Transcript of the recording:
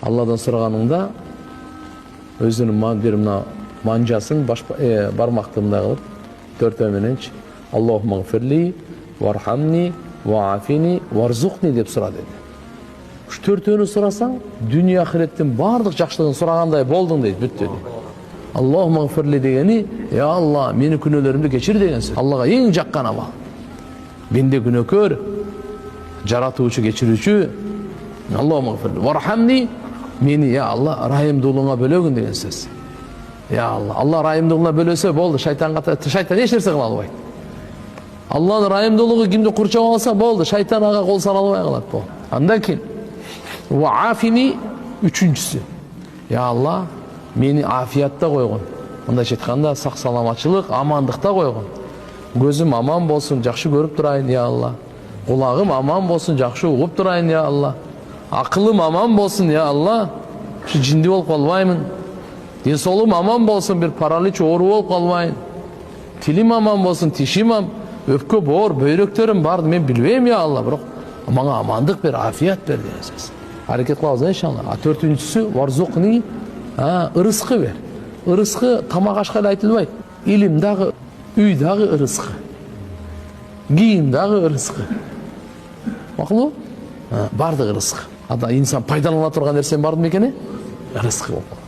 Алладан сұраганыңда өзүнүн бир мына манжасын бармактымда кылып төртөө мененчи Аллахумма гфирли вархамни ваафини варзукни деп сура dedi. Ушу төртөөнү сурасаң, дүнүйө ахиреттин бардык жакшылыгын сурагандай болдуң дейт, бүттү дейт. Аллахумма гфирли дегени, я Алла, мени күнөөлөрүмдү кечир деген сөз. Аллага эң жаккан амал. Менде күнөөкөр, жаратуучу, кечирүүчү. Аллахумма гфирли вархамни, мени я Алла райымдуулугуңа бөлөгүн деген сөз. Я Алла, Алла райымдуулугуна бөлөсө болду, шайтан эч нерсе кыла албайт. Алланын райымдуулугу кимди курчап алса болду, шайтан ага кол сала албай калат болду. Андан кийин ваафини үчүнчүсү. Я Алла, мени афиятта койгон. Мындайча айтканда сак саламатчылык, амандыкта койгон. Көзүм аман болсун, жакшы көрүп турайын, я Алла. Кулагым аман болсун, жакшы угуп турайын, я Алла. Акылым аман болсун, я Алла. Ушу жинди болуп калбаймын. Ден соолугум аман болсун, бир паралич оору болуп калбайын. Тилим аман болсун, тишим өпкө боор, бөйрөктөрүм бар, мен билбейм, я Алла, бирок мага амандык бер, афият бер деген сөз. Аракет кылабыз иншалла. Төртүнчүсү варзукни, ырыскы бер. Ырыскы тамак ашка эле айтылбайт. Илим дагы, үй дагы ырыскы. Кийим дагы ырыскы. Макулбу? Бардык ырыскы. Ада инсан пайдалана турган нерсенин бардык мекени ырыскы болуп калат.